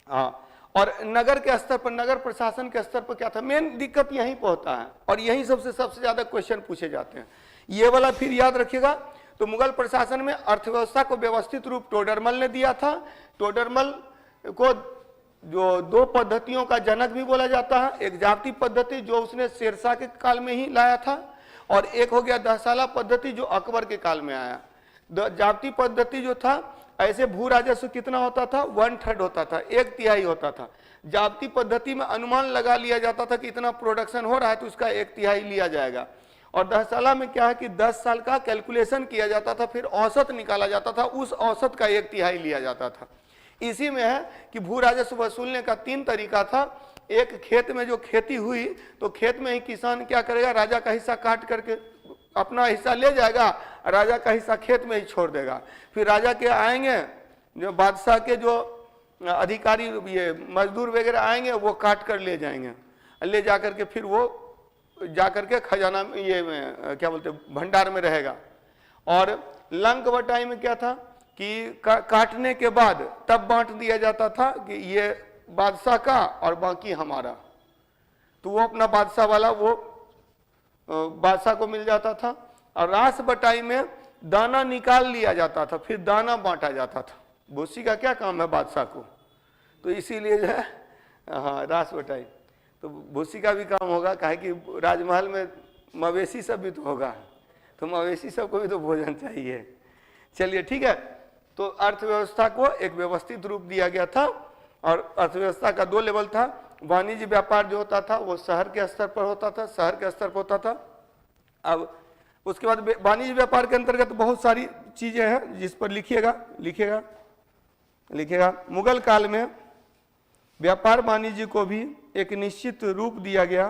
हाँ, और नगर के स्तर पर, नगर प्रशासन के स्तर पर क्या था, मेन दिक्कत यहीं पर होता है और यहीं सबसे ज्यादा क्वेश्चन पूछे जाते हैं। ये वाला फिर याद रखिएगा। तो मुगल प्रशासन में अर्थव्यवस्था को व्यवस्थित रूप टोडरमल ने दिया था। टोडरमल को जो दो पद्धतियों का जनक भी बोला जाता है, एक जाप्ती पद्धति जो उसने शेरशाह के काल में ही लाया था, और एक हो गया दहसाला पद्धति जो अकबर के काल में आया। जाप्ती पद्धति जो था, ऐसे भू राजस्व कितना होता था, 1/3 होता था, 1/3 होता था। जाप्ती पद्धति में अनुमान लगा लिया जाता था कि इतना प्रोडक्शन हो रहा है तो उसका 1/3 लिया जाएगा। और दहसाला में क्या है कि 10 साल का कैलकुलेशन किया जाता था, फिर औसत निकाला जाता था, उस औसत का 1/3 लिया जाता था। इसी में है कि भू राजस्व वसूलने का 3 तरीका था। एक, खेत में जो खेती हुई तो खेत में ही किसान क्या करेगा, राजा का हिस्सा काट करके अपना हिस्सा ले जाएगा, राजा का हिस्सा खेत में ही छोड़ देगा। फिर राजा के आएंगे जो बादशाह के जो अधिकारी, ये मजदूर वगैरह आएंगे, वो काट कर ले जाएंगे, ले जाकर के फिर वो जाकर के खजाना में, ये में क्या बोलते भंडार में रहेगा। और लंक बटाई में क्या था कि काटने के बाद तब बांट दिया जाता था कि ये बादशाह का और बाकी हमारा, तो वो अपना बादशाह वाला वो बादशाह को मिल जाता था। और रास बटाई में दाना निकाल लिया जाता था, फिर दाना बांटा जाता था। भूसी का क्या काम है बादशाह को, तो इसीलिए जो है हाँ रास बटाई, तो भूसी का भी काम होगा, काहे कि राजमहल में मवेशी सब भी तो होगा, तो मवेशी सबको भी तो भोजन चाहिए। चलिए ठीक है, तो अर्थव्यवस्था को एक व्यवस्थित रूप दिया गया था। और अर्थव्यवस्था का 2 लेवल था। वाणिज्य व्यापार जो होता था वो शहर के स्तर पर होता था, शहर के स्तर पर होता था। अब उसके बाद वाणिज्य व्यापार के अंतर्गत बहुत सारी चीजें हैं जिस पर लिखिएगा। मुगल काल में व्यापार वाणिज्य को भी एक निश्चित रूप दिया गया।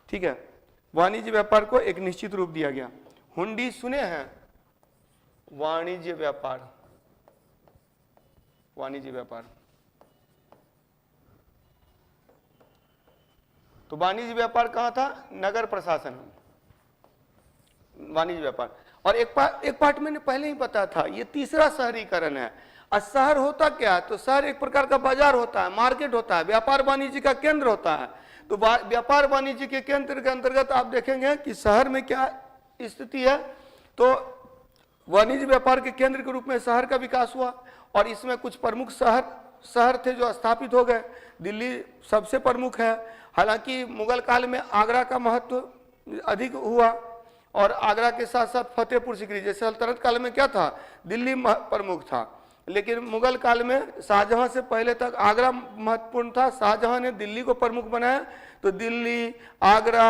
ठीक है, वाणिज्य व्यापार को एक निश्चित रूप दिया गया। हुंडी सुने हैं, वाणिज्य व्यापार, तो वाणिज्य व्यापार कहां था, नगर प्रशासन वाणिज्य व्यापार। और एक पार्ट मैंने पहले ही बताया था, ये तीसरा शहरीकरण है। और शहर होता क्या है, तो शहर एक प्रकार का बाजार होता है, मार्केट होता है, व्यापार वाणिज्य का केंद्र होता है। तो व्यापार वाणिज्य के केंद्र के अंतर्गत आप देखेंगे कि शहर में क्या स्थिति है, तो वाणिज्य व्यापार के केंद्र के रूप में शहर का विकास हुआ। और इसमें कुछ प्रमुख शहर थे जो स्थापित हो गए। दिल्ली सबसे प्रमुख है, हालांकि मुगल काल में आगरा का महत्व अधिक हुआ, और आगरा के साथ साथ फतेहपुर सीकरी, जैसे सल्तनत काल में क्या था, दिल्ली प्रमुख था, लेकिन मुगल काल में शाहजहां से पहले तक आगरा महत्वपूर्ण था। शाहजहां ने दिल्ली को प्रमुख बनाया, तो दिल्ली, आगरा,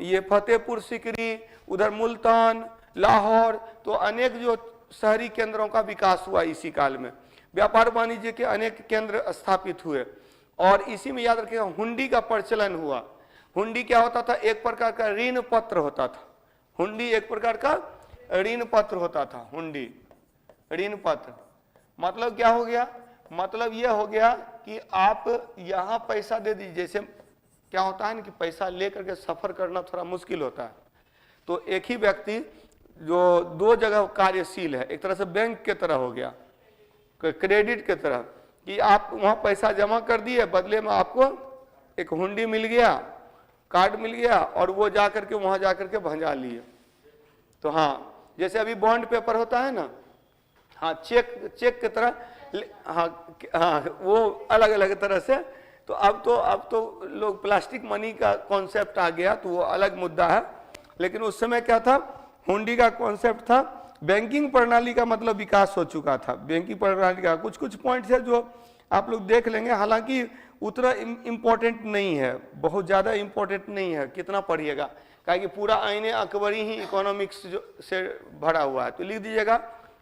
ये फतेहपुर सीकरी, उधर मुल्तान, लाहौर, तो अनेक जो शहरी केंद्रों का विकास हुआ इसी काल में। व्यापार वाणिज्य के अनेक केंद्र स्थापित हुए। और इसी में याद रखिएगा हुंडी का प्रचलन हुआ। हुंडी क्या होता था, एक प्रकार का ऋण पत्र होता था। हुंडी एक प्रकार का ऋण पत्र होता था। हुंडी ऋण पत्र मतलब क्या हो गया, मतलब यह हो गया कि आप यहां पैसा दे दीजिए। जैसे क्या होता है ना कि पैसा लेकर के सफर करना थोड़ा मुश्किल होता है, तो एक ही व्यक्ति जो 2 जगह कार्यशील है, एक तरह से बैंक के तरह हो गया, क्रेडिट के तरह, कि आप वहां पैसा जमा कर दिए, बदले में आपको एक हुंडी मिल गया, कार्ड मिल गया, और वो जाकर के वहां जाकर के भंजा लिए। तो हाँ, जैसे अभी बॉन्ड पेपर होता है ना, हाँ चेक की तरह, हाँ वो अलग अलग तरह से। तो अब तो लोग प्लास्टिक मनी का कॉन्सेप्ट आ गया, तो वो अलग मुद्दा है। लेकिन उस समय क्या था, हुंडी का कॉन्सेप्ट था। बैंकिंग प्रणाली का मतलब विकास हो चुका था। बैंकिंग प्रणाली का कुछ पॉइंट्स है जो आप लोग देख लेंगे, हालांकि उतना इम्पोर्टेंट नहीं है, बहुत ज़्यादा इम्पोर्टेंट नहीं है, कितना पढ़िएगा, क्योंकि पूरा आईने अकबरी ही इकोनॉमिक्स से भरा हुआ है। तो लिख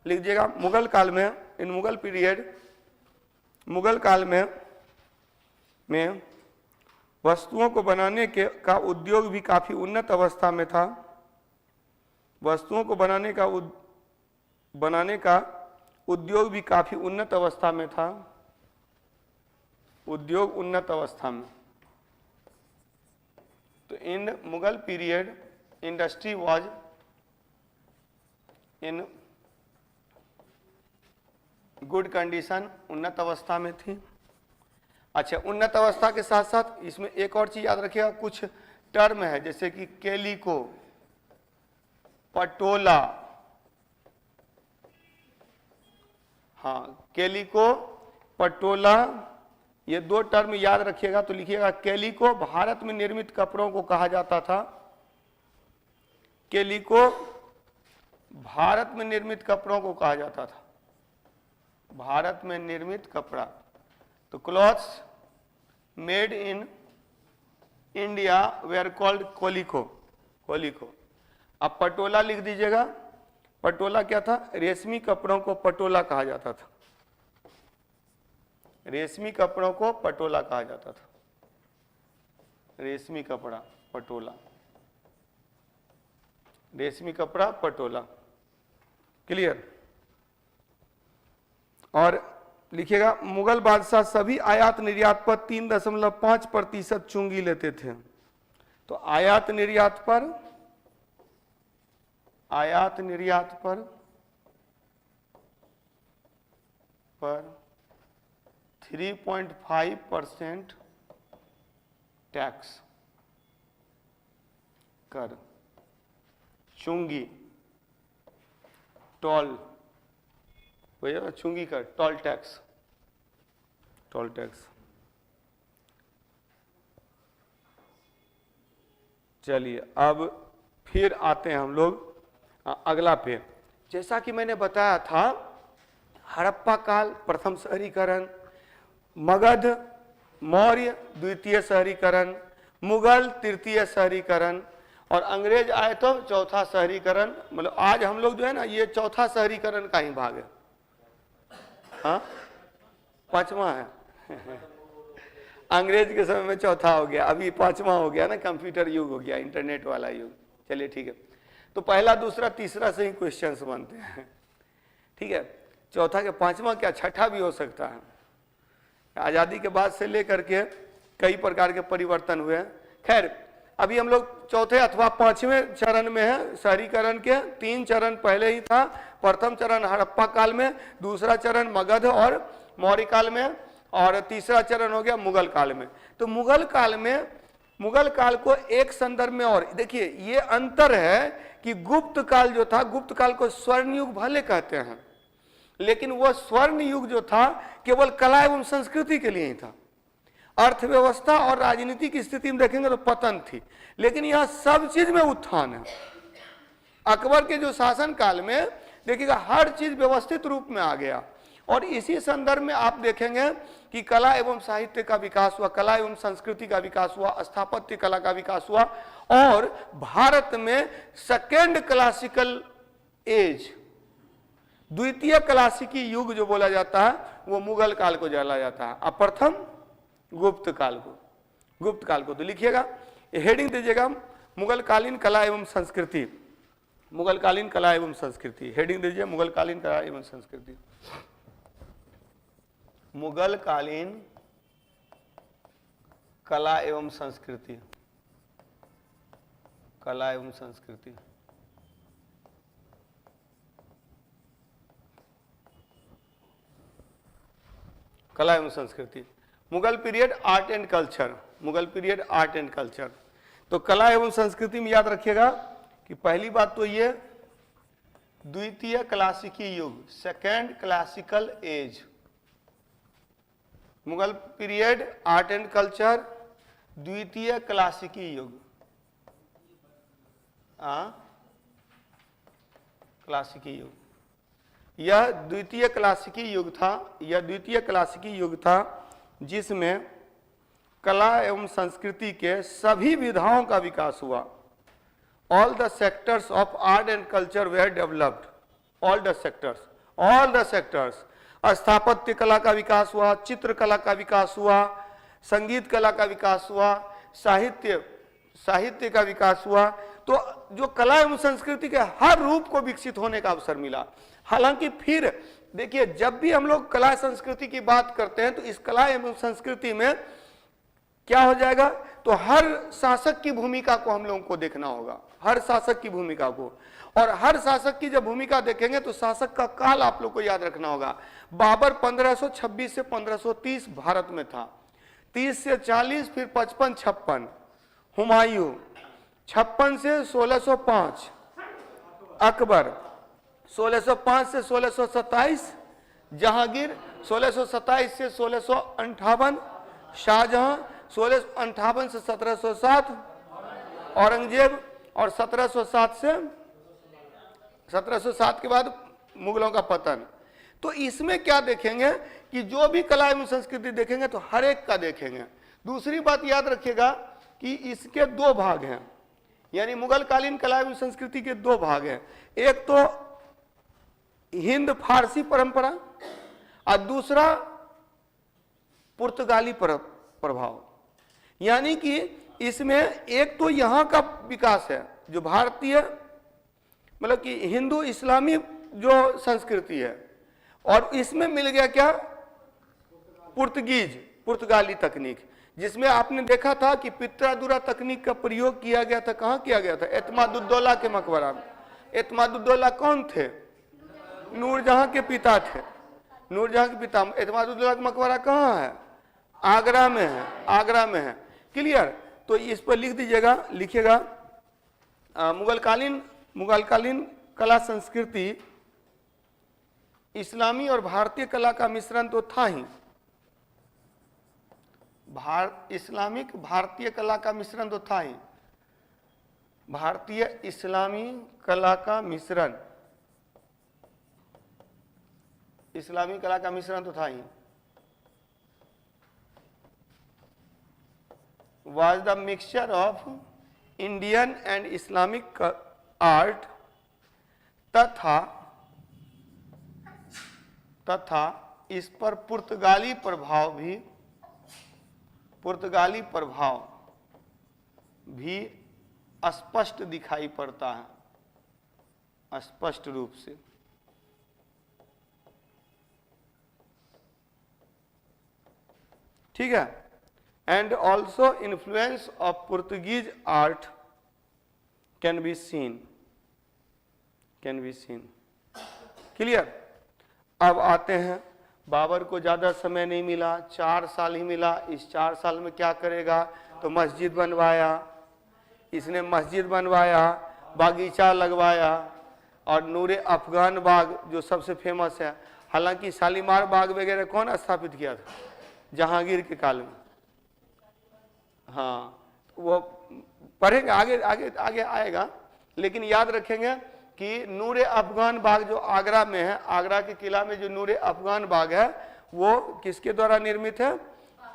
दीजिएगा मुगल काल में, इन मुगल पीरियड, मुगल काल में वस्तुओं को बनाने का उद्योग भी काफ़ी उन्नत अवस्था में था। वस्तुओं को बनाने का उद्योग भी काफ़ी उन्नत अवस्था में था। उद्योग उन्नत अवस्था में, तो in Mughal period industry was in good condition, उन्नत अवस्था में थी। अच्छा, उन्नत अवस्था के साथ साथ इसमें एक और चीज याद रखिएगा, कुछ टर्म है जैसे कि कैलिको, पटोला, हाँ कैलिको, पटोला, ये दो टर्म याद रखिएगा। तो लिखिएगा कैलिको भारत में निर्मित कपड़ों को कहा जाता था, कैलिको भारत में निर्मित कपड़ों को कहा जाता था, भारत में निर्मित कपड़ा। तो clothes made in India were called calico, calico. अब पटोला लिख दीजिएगा, पटोला क्या था, रेशमी कपड़ों को पटोला कहा जाता था, रेशमी कपड़ों को पटोला कहा जाता था, रेशमी कपड़ा पटोला, रेशमी कपड़ा पटोला। क्लियर। और लिखिएगा मुगल बादशाह सभी आयात निर्यात पर 3.5% चुंगी लेते थे। तो आयात निर्यात पर 3.5% टैक्स कर, चुंगी टोल, भैया चुंगी कर, टोल टैक्स, टोल टैक्स। चलिए अब फिर आते हैं हम लोग अगला पे। जैसा कि मैंने बताया था, हड़प्पा काल प्रथम शहरीकरण, मगध मौर्य द्वितीय शहरीकरण, मुगल तृतीय शहरीकरण, और अंग्रेज आए तो चौथा शहरीकरण। मतलब आज हम लोग जो है ना, ये चौथा शहरीकरण का ही भाग है, हाँ पांचवा है अंग्रेज के समय में चौथा हो गया, अभी पांचवा हो गया ना, कंप्यूटर युग हो गया, इंटरनेट वाला युग। चलिए ठीक है, तो पहला दूसरा तीसरा से ही क्वेश्चंस बनते हैं, ठीक है। चौथा के पांचवा क्या, छठा भी हो सकता है। आज़ादी के बाद से लेकर के कई प्रकार के परिवर्तन हुए। खैर अभी हम लोग चौथे अथवा पांचवें चरण में है शहरीकरण के। 3 चरण पहले ही था, प्रथम चरण हड़प्पा काल में, दूसरा चरण मगध और मौर्य काल में, और तीसरा चरण हो गया मुगल काल में। तो मुगल काल में, मुगल काल को एक संदर्भ में और देखिए ये अंतर है कि गुप्त काल जो था, गुप्त काल को स्वर्ण युग भले कहते हैं, लेकिन वह स्वर्ण युग जो था केवल कला एवं संस्कृति के लिए ही था। अर्थव्यवस्था और राजनीति की स्थिति में देखेंगे तो पतन थी, लेकिन यह सब चीज में उत्थान है। अकबर के जो शासन काल में देखिएगा हर चीज व्यवस्थित रूप में आ गया, और इसी संदर्भ में आप देखेंगे कि कला एवं साहित्य का विकास हुआ, कला एवं संस्कृति का विकास हुआ, स्थापत्य कला का विकास हुआ, और भारत में सेकेंड क्लासिकल एज, द्वितीय क्लासिकी युग जो बोला जाता है वो मुगल काल को जाना जाता है, और प्रथम गुप्त काल को, गुप्त काल को। तो लिखिएगा, हेडिंग दीजिएगा मुगल कालीन कला एवं संस्कृति, मुगल कालीन कला एवं संस्कृति, हेडिंग दीजिए मुगल कालीन कला एवं संस्कृति, मुगल कालीन कला एवं संस्कृति, कला एवं संस्कृति। कला एवं संस्कृति, Mughal period art and culture, Mughal period art and culture. तो कला एवं संस्कृति में याद रखिएगा कि पहली बात तो ये द्वितीय क्लासिकी युग, second classical as, Mughal period art and culture, द्वितीय क्लासिकी युग, क्लासिकी युग। यह द्वितीय क्लासिकी युग था, यह द्वितीय क्लासिकी युग था जिसमें कला एवं संस्कृति के सभी विधाओं का विकास हुआ। All the sectors of art and culture were developed, all the sectors, all the sectors. स्थापत्य कला का विकास हुआ, चित्रकला का विकास हुआ, संगीत कला का विकास हुआ, साहित्य का विकास हुआ। तो जो कला एवं संस्कृति के हर रूप को विकसित होने का अवसर मिला। हालांकि फिर देखिए, जब भी हम लोग कला संस्कृति की बात करते हैं तो इस कला एवं संस्कृति में क्या हो जाएगा, तो हर शासक की भूमिका को हम लोगों को देखना होगा। हर शासक की भूमिका को। और हर शासक की जब भूमिका देखेंगे तो शासक का काल आप लोग को याद रखना होगा। बाबर 1526 से 1530 भारत में था, 30 से 40, फिर 55 56, हुमायूं 56 से 1605, अकबर 1605 से 1627, जहांगीर 1627 से 1658, शाहजहां 1658 से 1707, औरंगजेब और 1707 के बाद मुगलों का पतन। तो इसमें क्या देखेंगे कि जो भी कला एवं संस्कृति देखेंगे तो हर एक का देखेंगे। दूसरी बात याद रखिएगा कि इसके दो भाग हैं, यानी मुगल कालीन कला एवं संस्कृति के दो भाग हैं। एक तो हिंद फारसी परंपरा और दूसरा पुर्तगाली प्रभाव। यानी कि इसमें एक तो यहाँ का विकास है जो भारतीय मतलब कि हिंदू इस्लामी जो संस्कृति है, और इसमें मिल गया क्या, पुर्तगाली तकनीक, जिसमें आपने देखा था कि पित्रादुरा तकनीक का प्रयोग किया गया था। कहाँ किया गया था? एतमादुद्दौला के मकबरा में। एतमादुद्दौला कौन थे? नूरजहां के पिता थे। नूरजहां के पिता। एतमादुद्दौला का मकबरा कहाँ है? आगरा में है। आगरा में है। क्लियर? तो इस पर लिख दीजिएगा, लिखिएगा, मुगलकालीन कला संस्कृति इस्लामी और भारतीय कला का मिश्रण तो था ही। इस्लामिक भारतीय कला का मिश्रण तो था ही। भारतीय इस्लामी कला का मिश्रण, इस्लामी कला का मिश्रण तो था ही। was the mixture of Indian and Islamic art तथा इस पर पुर्तगाली प्रभाव भी स्पष्ट दिखाई पड़ता है, स्पष्ट रूप से। ठीक है। And also influence of Portuguese art can be seen. Clear? अब आते हैं, बाबर को ज़्यादा समय नहीं मिला, 4 साल ही मिला। इस 4 साल में क्या करेगा? तो मस्जिद बनवाया, इसने मस्जिद बनवाया, बागीचा लगवाया, और नूरे अफगान बाग जो सबसे फेमस है। हालांकि शालीमार बाग वगैरह कौन स्थापित किया था? जहांगीर के काल में। हाँ, वो पढ़ेंगे, आगे आएगा। लेकिन याद रखेंगे कि नूरे अफगान बाग जो आगरा में है, आगरा के किला में जो नूरे अफगान बाग है, वो किसके द्वारा निर्मित है?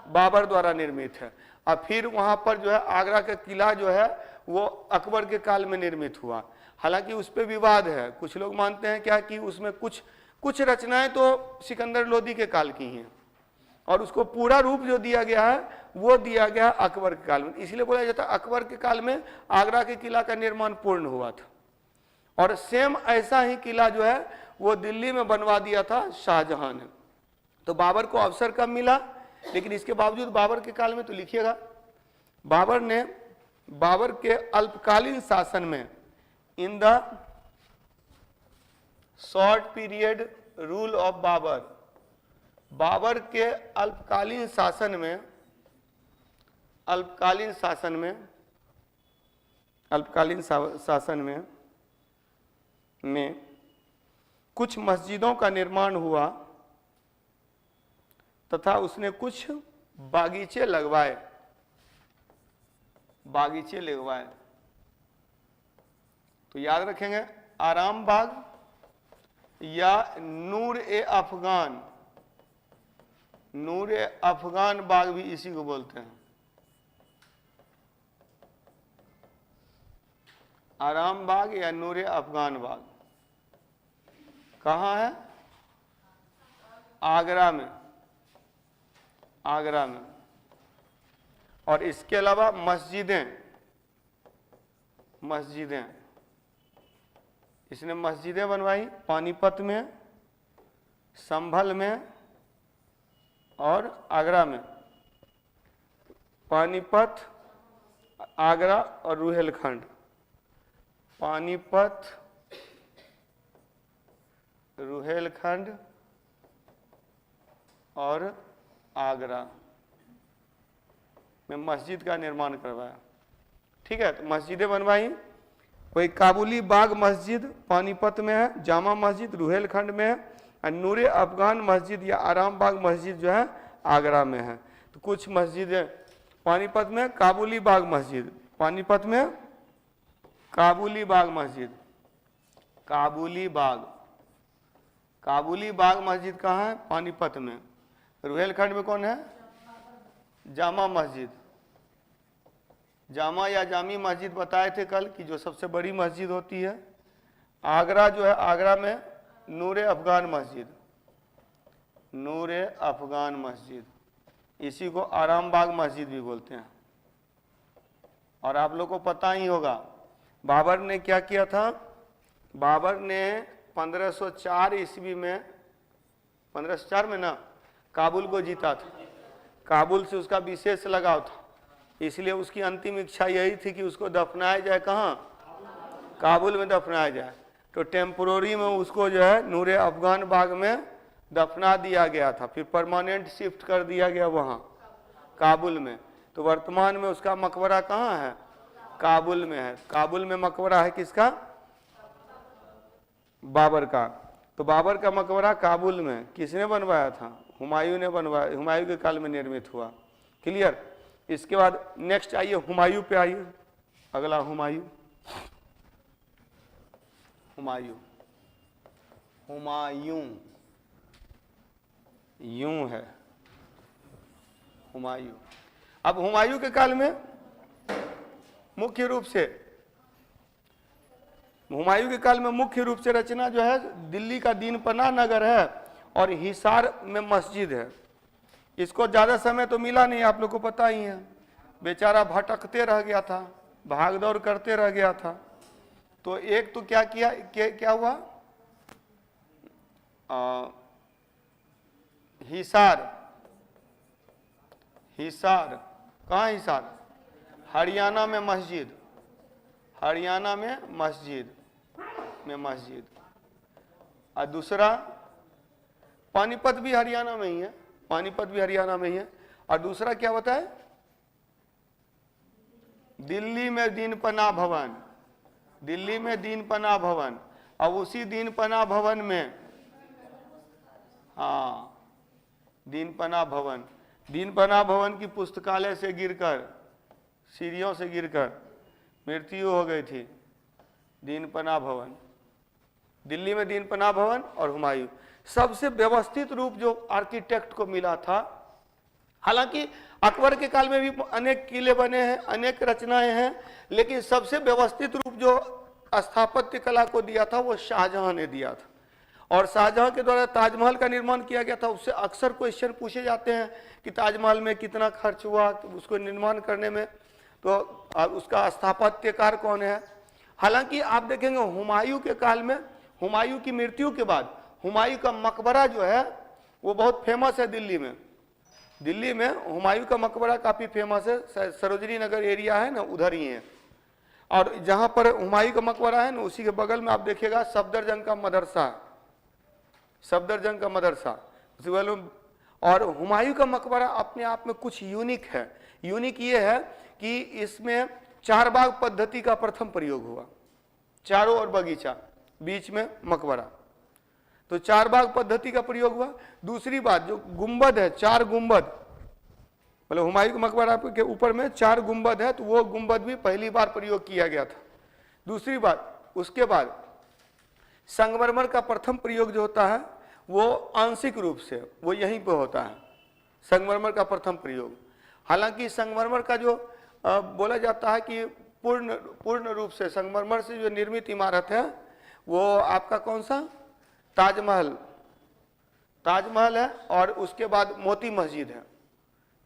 बाबर द्वारा निर्मित है। और फिर वहाँ पर जो है आगरा का किला जो है वो अकबर के काल में निर्मित हुआ। हालांकि उस पर विवाद है। कुछ लोग मानते हैं क्या कि उसमें कुछ रचनाएं तो सिकंदर लोदी के काल की हैं, और उसको पूरा रूप जो दिया गया है वो दिया गया अकबर के काल में। इसलिए बोला जाता है अकबर के काल में आगरा के किला का निर्माण पूर्ण हुआ था। और सेम ऐसा ही किला जो है वो दिल्ली में बनवा दिया था शाहजहां ने। तो बाबर को अवसर कम मिला, लेकिन इसके बावजूद बाबर के काल में तो लिखिएगा, बाबर के अल्पकालीन शासन में, in the short period rule of Babur के अल्पकालीन शासन में कुछ मस्जिदों का निर्माण हुआ तथा उसने कुछ बागीचे लगवाए। तो याद रखेंगे, आराम बाग या नूर ए अफगान बाग भी इसी को बोलते हैं। आराम बाग या नूर ए अफगान बाग कहाँ है? आगरा में। और इसके अलावा मस्जिदें इसने मस्जिदें बनवाई पानीपत में, संभल में और आगरा में। पानीपत, आगरा और रुहेलखंड, पानीपत, रुहेलखंड और आगरा में मस्जिद का निर्माण करवाया। ठीक है, तो मस्जिदें बनवाई। कोई काबुली बाग मस्जिद पानीपत में है, जामा मस्जिद रुहेलखंड में है, और नूरे अफगान मस्जिद या आराम बाग मस्जिद जो है आगरा में है। तो कुछ मस्जिदें पानीपत में, काबुली बाग मस्जिद, पानीपत में काबुली बाग मस्जिद, काबुली बाग मस्जिद कहाँ है? पानीपत में। रुहेलखंड में कौन है? जामा मस्जिद, जामा या जामी मस्जिद बताए थे कल कि जो सबसे बड़ी मस्जिद होती है। आगरा जो है, आगरा में नूरे अफगान मस्जिद, नूरे अफगान मस्जिद, इसी को आराम बाग मस्जिद भी बोलते हैं। और आप लोग को पता ही होगा बाबर ने क्या किया था। बाबर ने 1504 ईस्वी में, 1504 में ना, काबुल को जीता था। काबुल से उसका विशेष लगाव था, इसलिए उसकी अंतिम इच्छा यही थी कि उसको दफनाया जाए कहाँ? काबुल में दफनाया जाए। तो टेम्पोररी में उसको जो है नूरे अफगान बाग में दफना दिया गया था, फिर परमानेंट शिफ्ट कर दिया गया वहाँ काबुल में। तो वर्तमान में उसका मकबरा कहाँ है? काबुल में है। काबुल में मकबरा है किसका? बाबर का। तो बाबर का मकबरा काबुल में किसने बनवाया था? हुमायूं ने बनवाया, हुमायूं के काल में निर्मित हुआ। क्लियर? इसके बाद नेक्स्ट आइए हुमायूं पे आइए। अगला हुमायूं, हुमायूं, हुमायूं यूं है, हुमायूं। अब हुमायूं के काल में मुख्य रूप से, हुमायूं के काल में मुख्य रूप से रचना जो है दिल्ली का दीन पनाह नगर है और हिसार में मस्जिद है। इसको ज़्यादा समय तो मिला नहीं, आप लोग को पता ही है। बेचारा भटकते रह गया था, भाग दौड़ करते रह गया था। तो एक तो क्या किया, क्या हुआ, हिसार, हिसार कहाँ? हिसार हरियाणा में मस्जिद, हरियाणा में मस्जिद, में मस्जिद। और दूसरा पानीपत भी हरियाणा में ही है, पानीपत भी हरियाणा में ही है। और दूसरा क्या बताए? दिल्ली में दीन पनाह भवन, दिल्ली में दीन पनाह भवन। अब उसी दीन पनाह भवन में, हाँ, दीन पनाह भवन, दीन पनाह भवन की पुस्तकालय से गिरकर, सीढ़ियों से गिरकर मृत्यु हो गई थी। दीन पनाह भवन, दिल्ली में दीन पनाह भवन और हुमायूं। सबसे व्यवस्थित रूप जो आर्किटेक्ट को मिला था, हालांकि अकबर के काल में भी अनेक किले बने हैं, अनेक रचनाएं हैं, लेकिन सबसे व्यवस्थित रूप जो स्थापत्य कला को दिया था वो शाहजहां ने दिया था। और शाहजहां के द्वारा ताजमहल का निर्माण किया गया था। उससे अक्सर क्वेश्चन पूछे जाते हैं कि ताजमहल में कितना खर्च हुआ तो उसको निर्माण करने में, तो उसका स्थापत्यकार कौन है। हालांकि आप देखेंगे हुमायूं के काल में, हुमायूं की मृत्यु के बाद हुमायूं का मकबरा जो है वो बहुत फेमस है दिल्ली में। दिल्ली में हुमायूं का मकबरा काफी फेमस है, सरोजनी नगर एरिया है ना, उधर ही है। और जहां पर हुमायूं का मकबरा है ना, उसी के बगल में आप देखिएगा सफदरजंग का मदरसा, सफदरजंग का मदरसा उसी बगल में। और हुमायूं का मकबरा अपने आप में कुछ यूनिक है। यूनिक ये है कि इसमें चार बाग पद्धति का प्रथम प्रयोग हुआ, चारों ओर बगीचा, बीच में मकबरा, तो चार बाग पद्धति का प्रयोग हुआ। दूसरी बात, जो गुंबद है, चार गुंबद, मतलब हुमायूं के मकबरा के ऊपर में चार गुंबद है, तो वो गुंबद भी पहली बार प्रयोग किया गया था। दूसरी बात, उसके बाद संगमरमर का प्रथम प्रयोग जो होता है वो आंशिक रूप से वो यहीं पे होता है, संगमरमर का प्रथम प्रयोग। हालांकि संगमरमर का जो बोला जाता है कि पूर्ण रूप से संगमरमर से जो निर्मित इमारत है वो आपका कौन सा, ताजमहल, ताजमहल है। और उसके बाद मोती मस्जिद है,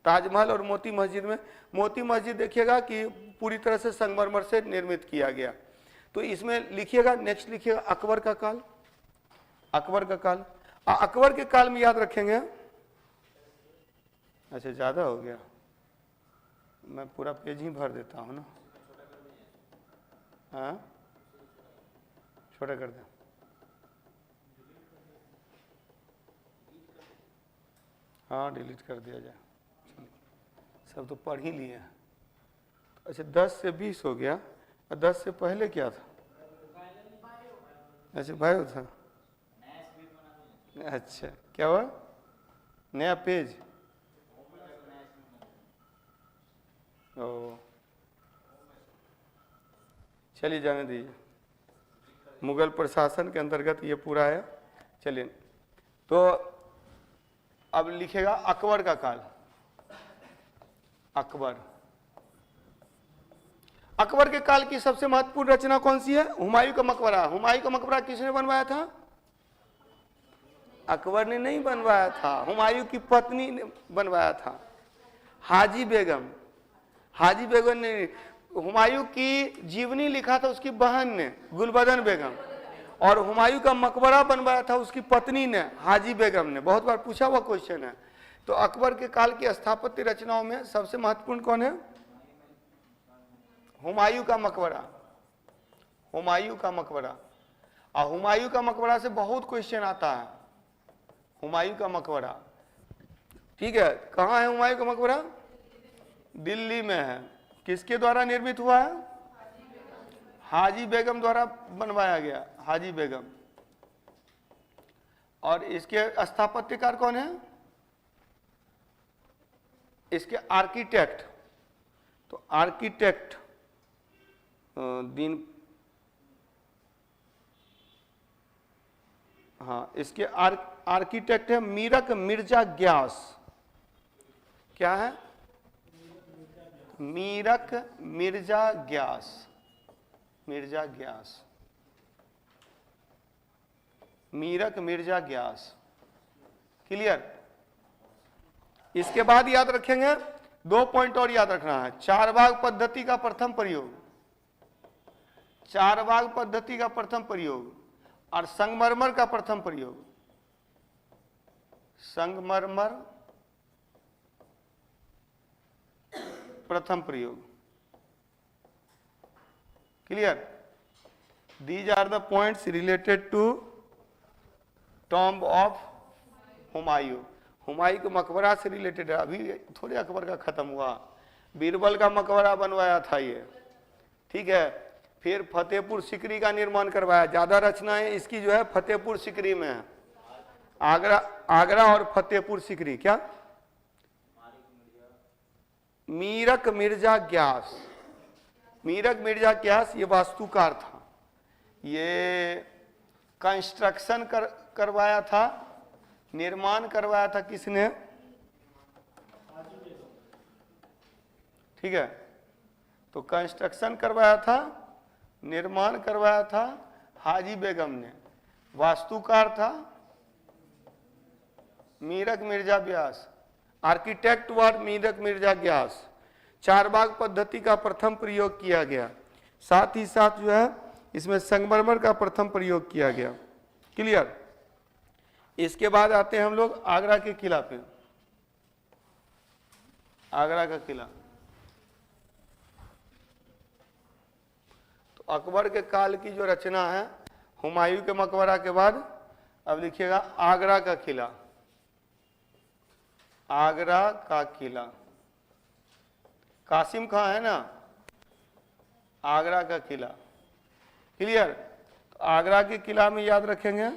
ताजमहल और मोती मस्जिद में, मोती मस्जिद देखिएगा कि पूरी तरह से संगमरमर से निर्मित किया गया। तो इसमें लिखिएगा, नेक्स्ट लिखिएगा अकबर का काल, अकबर का काल। अकबर के काल में याद रखेंगे, अच्छा ज्यादा हो गया, मैं पूरा पेज ही भर देता हूँ ना। हाँ छोटा कर दें। हाँ डिलीट कर दिया जाए, सब तो पढ़ ही लिए हैं। अच्छा 10 से 20 हो गया, और 10 से पहले क्या था? अच्छा बायो था। अच्छा क्या हुआ? नया पेज? ओ चलिए जाने दीजिए, मुगल प्रशासन के अंतर्गत ये पूरा है। चलिए तो अब लिखेगा अकबर का काल। अकबर, अकबर के काल की सबसे महत्वपूर्ण रचना कौन सी है? हुमायूं का मकबरा। हुमायूं का मकबरा किसने बनवाया था? अकबर ने नहीं बनवाया था, हुमायूं की पत्नी ने बनवाया था, हाजी बेगम। हाजी बेगम ने, हुमायूं की जीवनी लिखा था उसकी बहन ने, गुलबदन बेगम, और हुमायूं का मकबरा बनवाया था उसकी पत्नी ने, हाजी बेगम ने। बहुत बार पूछा हुआ क्वेश्चन है। तो अकबर के काल की स्थापत्य रचनाओं में सबसे महत्वपूर्ण कौन है? हुमायूं का मकबरा। हुमायूं का मकबरा। और हुमायूं का मकबरा से बहुत क्वेश्चन आता है। हुमायूं का मकबरा, ठीक है, कहाँ है हुमायूं का मकबरा? दिल्ली में है। किसके द्वारा निर्मित हुआ है? हाजी बेगम द्वारा बनवाया गया, हाजी बेगम। और इसके स्थापत्यकार कौन है? इसके आर्किटेक्ट, तो आर्किटेक्ट दिन, हाँ इसके आर्किटेक्ट है मीरक मिर्जा ग्यास। क्या है? मीरक मिर्जा ग्यास। मिर्जा ग्यास, मीरक मिर्जा ग्यास। क्लियर? इसके बाद याद रखेंगे 2 पॉइंट और याद रखना है। चारबाग पद्धति का प्रथम प्रयोग, चारबाग पद्धति का प्रथम प्रयोग, और संगमरमर का प्रथम प्रयोग। संगमरमर प्रथम प्रयोग। Clear? These are the points related to tomb of Humayun. Humayun के मकबरा से रिलेटेड है। अभी थोड़े अकबर का खत्म हुआ, बीरबल का मकबरा बनवाया था ये, ठीक है। फिर फतेहपुर सिकरी का निर्माण करवाया। ज्यादा रचनाएं इसकी जो है फतेहपुर सिकरी में है। आगरा और फतेहपुर सिकरी। क्या? मीरक मिर्जा ग्यास। मीरक मिर्जा ग्यास ये वास्तुकार था। ये कंस्ट्रक्शन करवाया था, निर्माण करवाया था किसने? ठीक है, तो कंस्ट्रक्शन करवाया था, निर्माण करवाया था हाजी बेगम ने। वास्तुकार था मीरक मिर्जा ग्यास। आर्किटेक्ट वर मीरक मिर्जा ग्यास। चारबाग पद्धति का प्रथम प्रयोग किया गया। साथ ही साथ जो है इसमें संगमरमर का प्रथम प्रयोग किया गया। क्लियर? इसके बाद आते हैं हम लोग आगरा के किला पे। आगरा का किला, तो अकबर के काल की जो रचना है, हुमायूं के मकबरा के बाद अब लिखिएगा आगरा का किला। आगरा का किला, कासिम खां है ना, आगरा का किला। क्लियर? तो आगरा के किला में याद रखेंगे,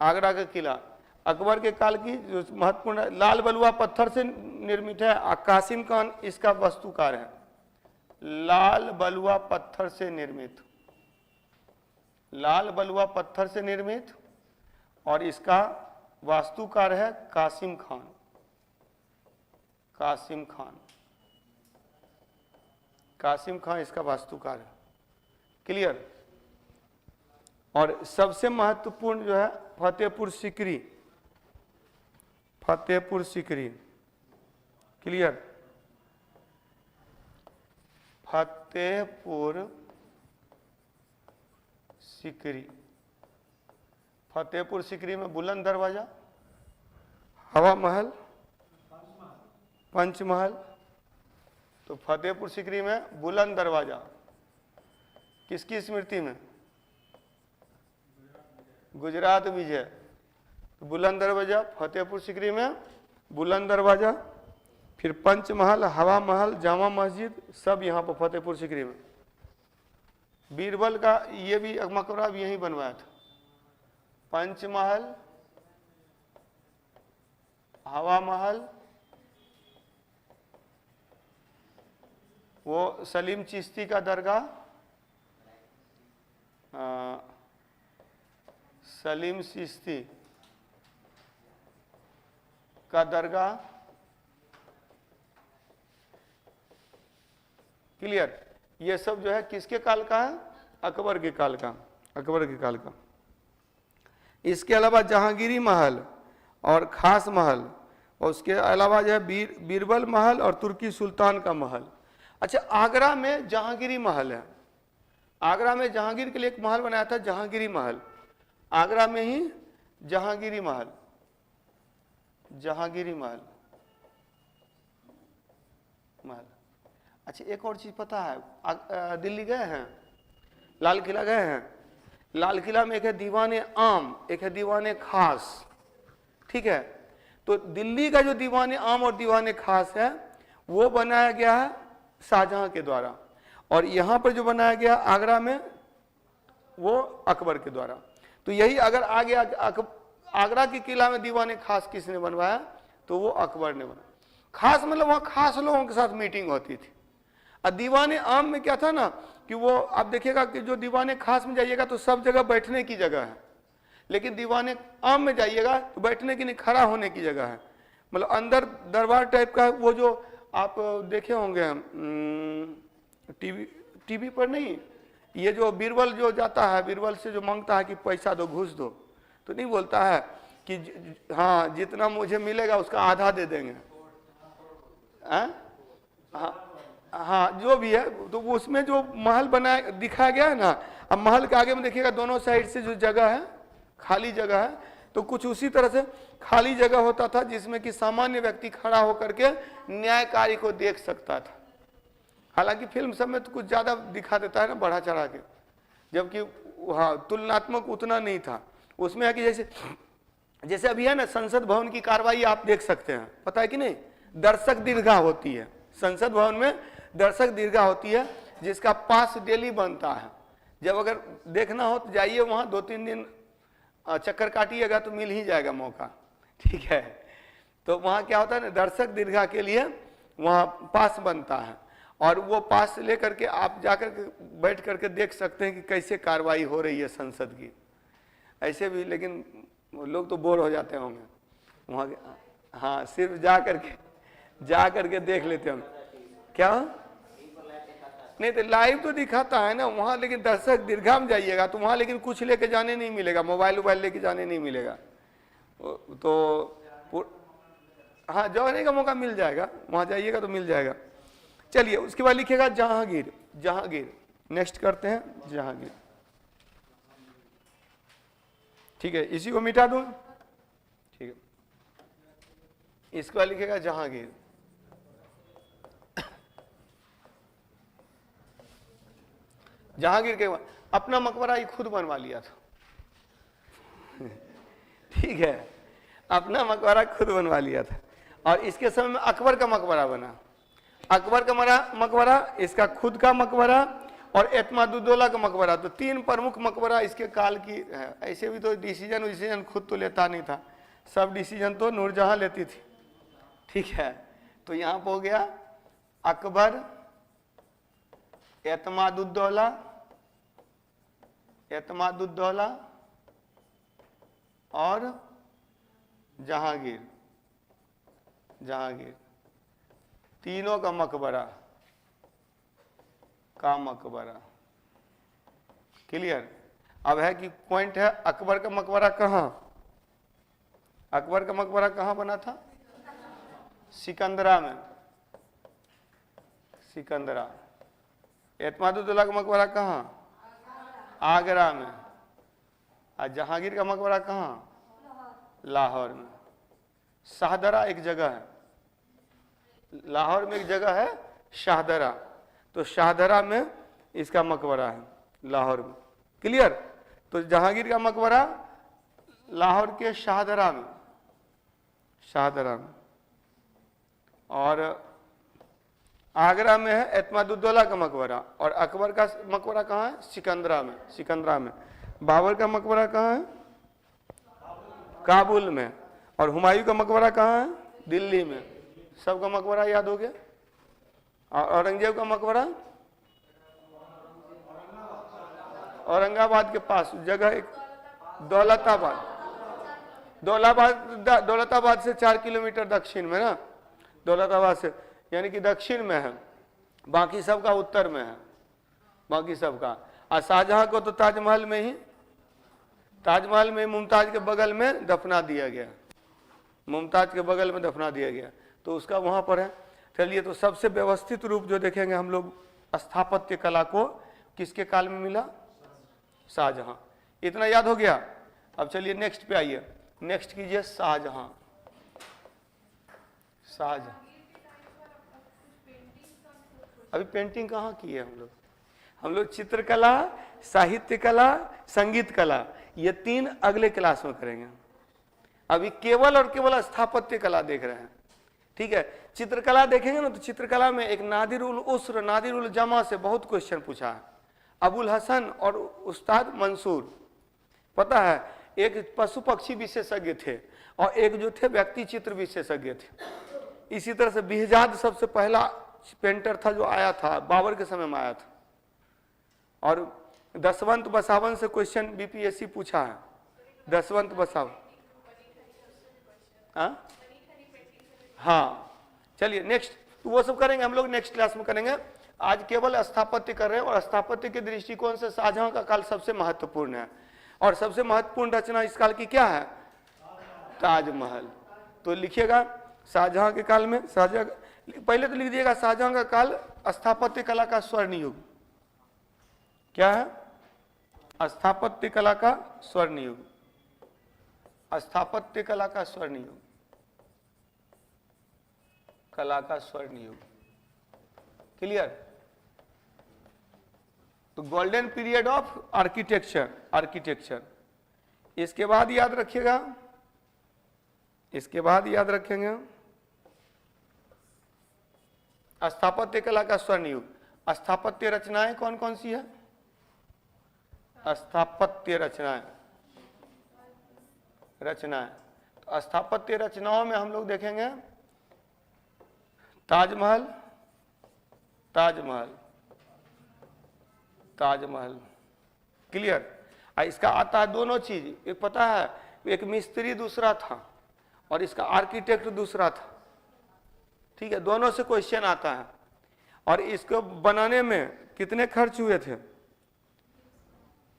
आगरा का किला अकबर के काल की जो महत्वपूर्ण, लाल बलुआ पत्थर से निर्मित है। कासिम खान इसका वास्तुकार है। लाल बलुआ पत्थर से निर्मित, लाल बलुआ पत्थर से निर्मित, और इसका वास्तुकार है कासिम खान। कासिम खान, कासिम खान इसका वास्तुकार है। क्लियर? और सबसे महत्वपूर्ण जो है फतेहपुर सिकरी। फतेहपुर सिकरी। क्लियर? फतेहपुर सिकरी। फतेहपुर सिकरी में बुलंद दरवाजा, हवा महल, पंचमहल। तो फतेहपुर सिकरी में बुलंद दरवाजा किसकी स्मृति में? गुजरात विजय, तो बुलंद दरवाजा फतेहपुर सिकरी में बुलंद दरवाजा, फिर पंचमहल, हवा महल, जामा मस्जिद सब यहाँ पर फतेहपुर सिकरी में। बीरबल का ये भी मकबरा भी यहीं बनवाया था। पंचमहल, हवा महल, वो सलीम चिश्ती का दरगाह, सलीम चिश्ती का दरगाह, क्लियर। ये सब जो है किसके काल का है? अकबर के काल का, अकबर के काल का। इसके अलावा जहांगीरी महल और खास महल, और उसके अलावा जो है बीरबल महल और तुर्की सुल्तान का महल। अच्छा, आगरा में जहांगीरी महल है। आगरा में जहांगीर के लिए एक महल बनाया था, जहांगीरी महल। आगरा में ही जहांगीरी महल, जहांगीरी महल महल। अच्छा, एक और चीज पता है, दिल्ली गए हैं, लाल किला गए हैं? लाल किला में एक है दीवाने आम, एक है दीवाने खास, ठीक है। तो दिल्ली का जो दीवाने आम और दीवाने खास है वो बनाया गया है शाहजहां के द्वारा, और यहां पर जो बनाया गया आगरा में वो अकबर के द्वारा। तो यही अगर आगे आगरा के किला में दीवाने खास किसने बनवाया? तो वो अकबर ने बनाया। खास मतलब वहां खास लोगों के साथ मीटिंग होती थी। और दीवाने आम में क्या था ना कि वो आप देखिएगा कि जो दीवाने खास में जाइएगा तो सब जगह बैठने की जगह है, लेकिन दीवाने आम में जाइएगा तो बैठने की नहीं, खड़ा होने की जगह है। मतलब अंदर दरबार टाइप का, वो जो आप देखे होंगे टीवी पर नहीं, ये जो बीरबल जो जाता है, बीरबल से जो मांगता है कि पैसा दो, घूस दो, तो नहीं बोलता है कि हाँ जितना मुझे मिलेगा उसका आधा दे देंगे। हाँ जो भी है, तो उसमें जो महल बनाया दिखाया गया है ना, अब महल के आगे में देखिएगा दोनों साइड से जो जगह है, खाली जगह है, तो कुछ उसी तरह से खाली जगह होता था जिसमें कि सामान्य व्यक्ति खड़ा होकर के न्याय कार्य को देख सकता था। हालांकि फिल्म सब में तो कुछ ज्यादा दिखा देता है ना बढ़ा चढ़ा के, जबकि हाँ तुलनात्मक उतना नहीं था। उसमें है कि जैसे अभी है ना संसद भवन की कार्रवाई आप देख सकते हैं, पता है कि नहीं, दर्शक दीर्घा होती है संसद भवन में, दर्शक दीर्घा होती है जिसका पास डेली बनता है। जब अगर देखना हो तो जाइए वहां, 2-3 दिन चक्कर काटिएगा तो मिल ही जाएगा मौका, ठीक है। तो वहां क्या होता है ना, दर्शक दीर्घा के लिए वहां पास बनता है, और वो पास लेकर के आप जाकर के बैठ करके देख सकते हैं कि कैसे कार्रवाई हो रही है संसद की। ऐसे भी लेकिन लोग तो बोर हो जाते होंगे वहाँ के, हाँ सिर्फ जा करके देख लेते होंगे। क्या नहीं तो लाइव तो दिखाता है ना वहाँ, लेकिन दर्शक दीर्घा में जाइएगा तो वहाँ लेकिन कुछ लेके जाने नहीं मिलेगा, मोबाइल लेके जाने नहीं मिलेगा। तो हाँ जाने का मौका मिल जाएगा, वहाँ जाइएगा तो मिल जाएगा। चलिए उसके बाद लिखेगा जहांगीर। जहांगीर नेक्स्ट करते हैं, जहांगीर, ठीक है, इसी को मिटा दूं, ठीक है। इसके बाद लिखेगा जहांगीर। जहांगीर के अपना मकबरा ही खुद बनवा लिया था, ठीक है, अपना मकबरा खुद बनवा लिया था। और इसके समय में अकबर का मकबरा बना। अकबर का मकबरा, इसका खुद का मकबरा और एतमादुद्दौला का मकबरा, तो 3 प्रमुख मकबरा इसके काल की है। ऐसे भी तो डिसीजन खुद तो लेता नहीं था, सब डिसीजन तो नूरजहां लेती थी, ठीक है। तो यहाँ पर हो गया अकबर, एतमादुद्दौला और जहांगीर, तीनों का मकबरा क्लियर। अब है कि पॉइंट है, अकबर का मकबरा कहाँ, अकबर का मकबरा कहाँ बना था? सिकंदरा में, सिकंदरा। एतमादुद्दौला का मकबरा कहाँ? आगरा में। और जहांगीर का मकबरा कहाँ? लाहौर में। शाहदरा एक जगह है, लाहौर में एक जगह है शाहदरा, तो शाहदरा में इसका मकबरा है, लाहौर में, क्लियर। तो जहांगीर का मकबरा लाहौर के शाहदरा में, शाहदरा में, और आगरा में है एतमादुद्दौला का मकबरा, और अकबर का मकबरा कहाँ है? सिकंदरा में, सिकंदरा में। बाबर का मकबरा कहाँ है? काबुल में। और हुमायूं का मकबरा कहाँ है? दिल्ली में। सबका मकबरा याद हो गया। और औरंगजेब का मकबरा औरंगाबाद के पास जगह एक दौलताबाद, दौलताबाद से 4 किलोमीटर दक्षिण में ना, दौलताबाद से, यानी कि दक्षिण में है, बाकी सबका उत्तर में है, बाकी सबका। और शाहजहां को तो ताजमहल में ही, ताजमहल में मुमताज के बगल में दफना दिया गया, मुमताज के बगल में दफना दिया गया, तो उसका वहां पर है। चलिए, तो सबसे व्यवस्थित रूप जो देखेंगे हम लोग स्थापत्य कला को किसके काल में मिला? शाहजहां। इतना याद हो गया। अब चलिए नेक्स्ट पे आइए, नेक्स्ट कीजिए शाहजहां। शाहजहां अभी पेंटिंग कहाँ की है हम लोग चित्रकला, साहित्य कला, संगीत कला, ये 3 अगले क्लास में करेंगे। अभी केवल और केवल स्थापत्य कला देख रहे हैं, ठीक है। चित्रकला देखेंगे ना, तो चित्रकला में एक नादिर उल उस्र, नादिर उल जमा से बहुत क्वेश्चन पूछा है। अबुल हसन और उस्ताद मंसूर, पता है, एक पशु पक्षी विशेषज्ञ थे और एक जो थे व्यक्ति चित्र विशेषज्ञ थे। इसी तरह से बिहजाद सबसे पहला पेंटर था जो आया था, बाबर के समय में आया था। और दसवंत बसावन से क्वेश्चन बीपीएससी पूछा है, दसवंत बसावन। हाँ, चलिए नेक्स्ट, तो वो सब करेंगे हम लोग नेक्स्ट क्लास में करेंगे। आज केवल स्थापत्य कर रहे हैं, और स्थापत्य के दृष्टिकोण से शाहजहां का काल सबसे महत्वपूर्ण है। और सबसे महत्वपूर्ण रचना इस काल की क्या है? ताजमहल। तो लिखिएगा शाहजहां के काल में, शाहजहां, पहले तो लिख दिएगा शाहजहां का काल स्थापत्य कला का स्वर्ण युग। क्या है? स्थापत्य कला का स्वर्ण युग, स्थापत्य कला का स्वर्ण युग, कला का स्वर्ण युग। क्लियर? तो golden period of architecture, architecture. इसके बाद याद रखिएगा, इसके बाद याद रखेंगे स्थापत्य कला का स्वर्ण युग। स्थापत्य रचनाएं कौन कौन सी है? स्थापत्य रचनाएं, रचनाएं, तो स्थापत्य रचनाओं में हम लोग देखेंगे ताजमहल, ताजमहल, ताजमहल। क्लियर? इसका आता है दोनों चीज, एक पता है, एक मिस्त्री दूसरा था और इसका आर्किटेक्ट दूसरा था, ठीक है। दोनों से क्वेश्चन आता है। और इसको बनाने में कितने खर्च हुए थे?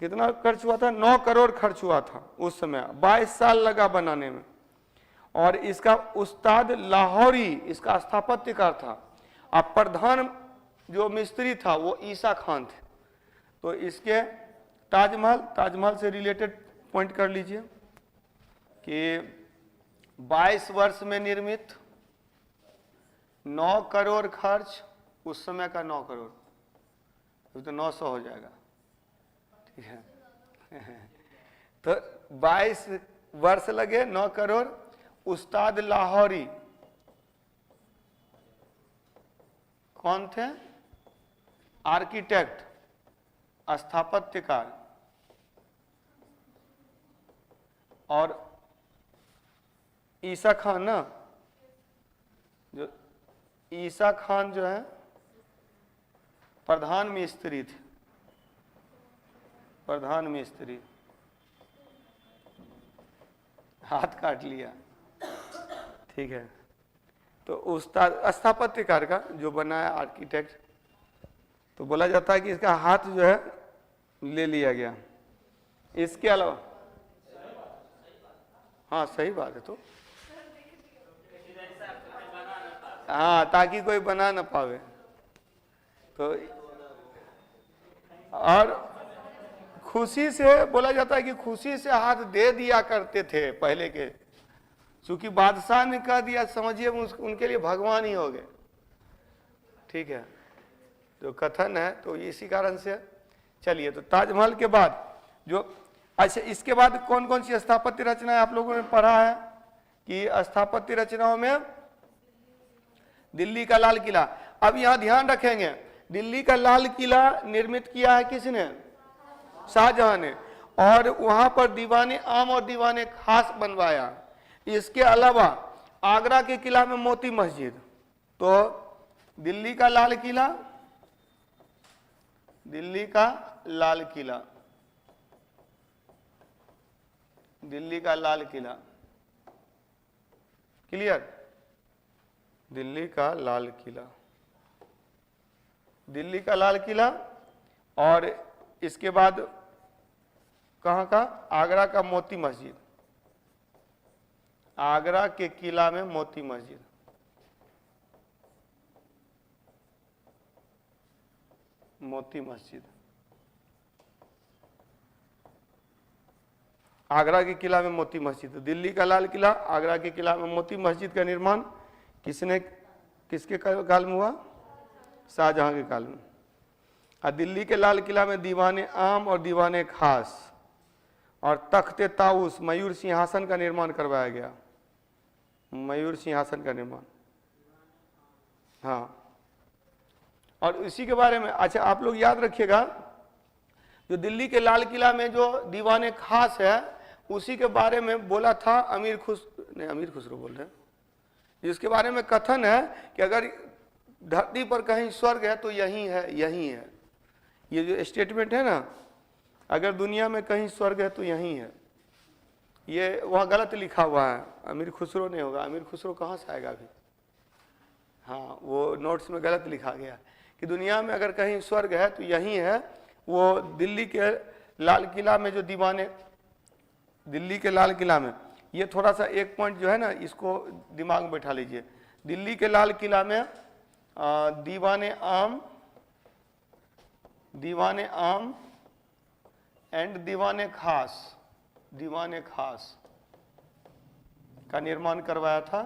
कितना खर्च हुआ था? 9 करोड़ खर्च हुआ था उस समय, 22 साल लगा बनाने में। और इसका उस्ताद लाहौरी इसका स्थापत्यकार था, और प्रधान जो मिस्त्री था वो ईसा खान थे। तो इसके ताजमहल, ताजमहल से रिलेटेड पॉइंट कर लीजिए कि 22 वर्ष में निर्मित, 9 करोड़ खर्च, उस समय का 9 करोड़, तो 900 हो जाएगा, ठीक है। तो 22 वर्ष लगे, 9 करोड़। उस्ताद लाहौरी कौन थे? आर्किटेक्ट, स्थापत्यकार। और ईसा खान ना, जो ईसा खान जो है प्रधान मिस्त्री थे, प्रधान मिस्त्री। हाथ काट लिया, ठीक है। तो उस्ताद स्थापत्यकार का जो बनाया आर्किटेक्ट, तो बोला जाता है कि इसका हाथ जो है ले लिया गया। इसके अलावा, हाँ सही बात है, तो हाँ, ताकि कोई बना ना पावे। तो और खुशी से, बोला जाता है कि खुशी से हाथ दे दिया करते थे पहले के, चूंकि बादशाह ने कह दिया, समझिए उनके लिए भगवान ही हो गए, ठीक है। तो कथन है, तो इसी कारण से। चलिए, तो ताजमहल के बाद जो अच्छा, इसके बाद कौन कौन सी स्थापत्य रचनाएं आप लोगों ने पढ़ा है कि स्थापत्य रचनाओं में दिल्ली का लाल किला। अब यहां ध्यान रखेंगे, दिल्ली का लाल किला निर्मित किया है किसने? शाहजहां ने, और वहां पर दीवाने आम और दीवाने खास बनवाया। इसके अलावा आगरा के किला में मोती मस्जिद। तो दिल्ली का लाल किला, दिल्ली का लाल किला, दिल्ली का लाल किला, क्लियर? दिल्ली का लाल किला, दिल्ली का लाल किला, और इसके बाद कहाँ का? आगरा का मोती मस्जिद, आगरा के किला में मोती मस्जिद। मोती मस्जिद आगरा के किला में मोती मस्जिद। दिल्ली का लाल किला, आगरा के किला में मोती मस्जिद का निर्माण किसने, किसके काल में हुआ? शाहजहां के काल में। और दिल्ली के लाल किला में दीवाने आम और दीवाने खास और तख्ते ताउस मयूर सिंहासन का निर्माण करवाया गया। मयूर सिंहासन का निर्माण, हाँ। और इसी के बारे में अच्छा आप लोग याद रखिएगा, जो दिल्ली के लाल किला में जो दीवाने खास है उसी के बारे में बोला था अमीर खुसरो बोल रहे हैं, जिसके बारे में कथन है कि अगर धरती पर कहीं स्वर्ग है तो यही है, यही है। ये जो स्टेटमेंट है ना, अगर दुनिया में कहीं स्वर्ग है तो यही है, ये वहाँ गलत लिखा हुआ है, अमीर खुसरो नहीं होगा। अमीर खुसरो कहाँ से आएगा अभी? हाँ, वो नोट्स में गलत लिखा गया कि दुनिया में अगर कहीं स्वर्ग है तो यही है। वो दिल्ली के लाल किला में जो दीवाने, दिल्ली के लाल किला में, ये थोड़ा सा एक पॉइंट जो है ना इसको दिमाग में बैठा लीजिए। दिल्ली के लाल किला में दीवाने आम एंड दीवाने खास का निर्माण करवाया था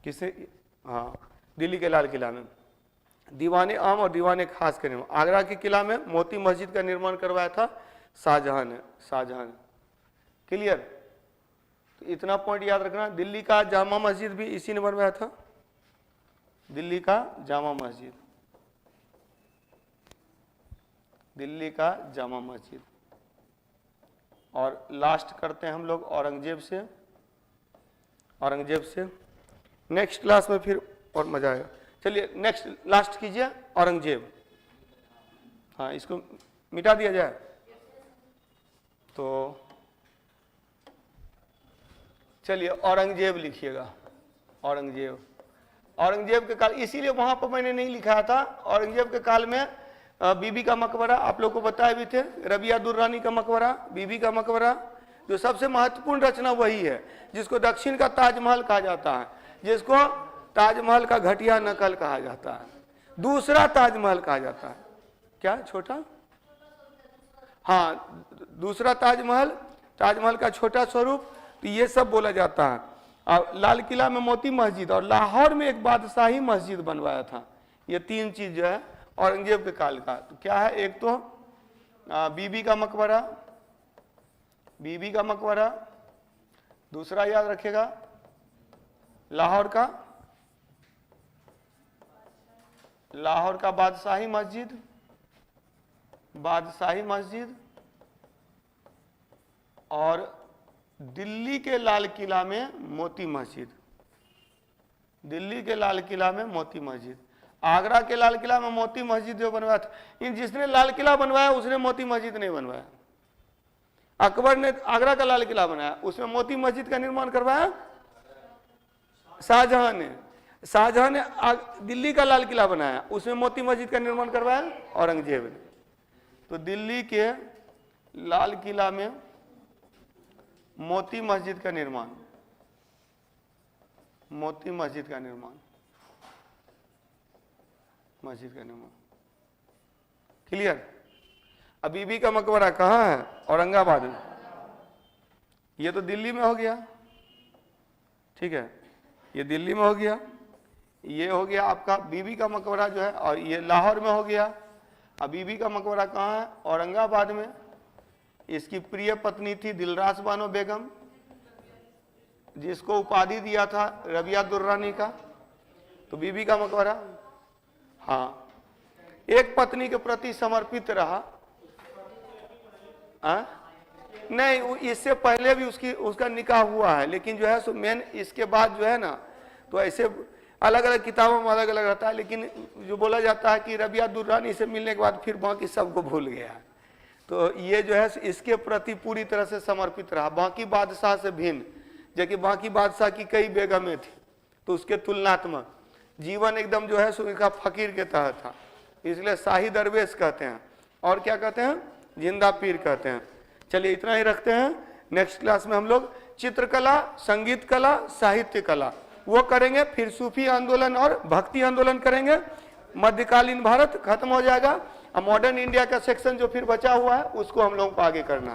किसे? हाँ, दिल्ली के लाल किला में दीवाने आम और दीवाने खास का निर्माण। आगरा के किला में मोती मस्जिद का निर्माण करवाया था शाहजहां ने। क्लियर? तो इतना पॉइंट याद रखना। दिल्ली का जामा मस्जिद भी इसी ने बनवाया था, दिल्ली का जामा मस्जिद, दिल्ली का जामा मस्जिद। और लास्ट करते हैं हम लोग औरंगजेब से। नेक्स्ट क्लास में फिर और मजा आएगा। चलिए नेक्स्ट लास्ट कीजिए, औरंगजेब। हाँ, इसको मिटा दिया जाए तो चलिए औरंगजेब लिखिएगा। औरंगजेब के काल, इसीलिए वहां पर मैंने नहीं लिखा था। औरंगजेब के काल में बीबी का मकबरा आप लोग को बताए भी थे, रबिया दुर्रानी का मकबरा, बीबी का मकबरा, जो सबसे महत्वपूर्ण रचना वही है, जिसको दक्षिण का ताजमहल कहा जाता है, जिसको ताजमहल का घटिया नकल कहा जाता है, दूसरा ताजमहल कहा जाता है। क्या छोटा? हाँ, दूसरा ताजमहल का छोटा स्वरूप, तो ये सब बोला जाता है। और लाल किला में मोती मस्जिद और लाहौर में एक बादशाही मस्जिद बनवाया था। ये तीन चीज जो है औरंगजेब के काल का। तो क्या है? एक तो बीबी का मकबरा, दूसरा याद रखेगा लाहौर का बादशाही मस्जिद, और दिल्ली के लाल किला में मोती मस्जिद। आगरा के लाल किला में मोती मस्जिद जो बनवाया था, इन जिसने लाल किला बनवाया उसने मोती मस्जिद नहीं बनवाया। अकबर ने आगरा का लाल किला बनाया, उसमें मोती मस्जिद का निर्माण करवाया शाहजहां ने। दिल्ली का लाल किला बनाया, उसमें मोती मस्जिद का निर्माण करवाया औरंगजेब ने। तो दिल्ली के लाल किला में मोती मस्जिद का निर्माण, क्लियर? अब बीबी का मकबरा कहाँ है? औरंगाबाद में। ये तो दिल्ली में हो गया, ठीक है, ये दिल्ली में हो गया। ये हो गया आपका बीबी का मकबरा जो है, और ये लाहौर में हो गया। अब बीबी का मकबरा कहाँ है? औरंगाबाद में। इसकी प्रिय पत्नी थी दिलरास बानो बेगम, जिसको उपाधि दिया था रबिया दुर्रानी का। तो बीबी का मकबरा, हाँ, एक पत्नी के प्रति समर्पित रहा। नहीं, इससे पहले भी उसका निकाह हुआ है, लेकिन जो है सो मेन इसके बाद जो है ना, तो ऐसे अलग अलग किताबों में अलग अलग रहता है, लेकिन जो बोला जाता है कि रबिया दुर्रानी से मिलने के बाद फिर बाकी सबको भूल गया। तो ये जो है इसके प्रति पूरी तरह से समर्पित रहा, बाकी बादशाह से भिन्न। जबकि बाकी बादशाह की कई बेगमें थी, तो उसके तुलनात्मक जीवन एकदम जो है सो इनका फकीर के तहत था, इसलिए शाही दरवेश कहते हैं। और क्या कहते हैं? जिंदा पीर कहते हैं। चलिए इतना ही रखते हैं। नेक्स्ट क्लास में हम लोग चित्रकला, संगीत कला, साहित्य कला वो करेंगे, फिर सूफी आंदोलन और भक्ति आंदोलन करेंगे। मध्यकालीन भारत खत्म हो जाएगा, और मॉडर्न इंडिया का सेक्शन जो फिर बचा हुआ है उसको हम लोगों को आगे करना।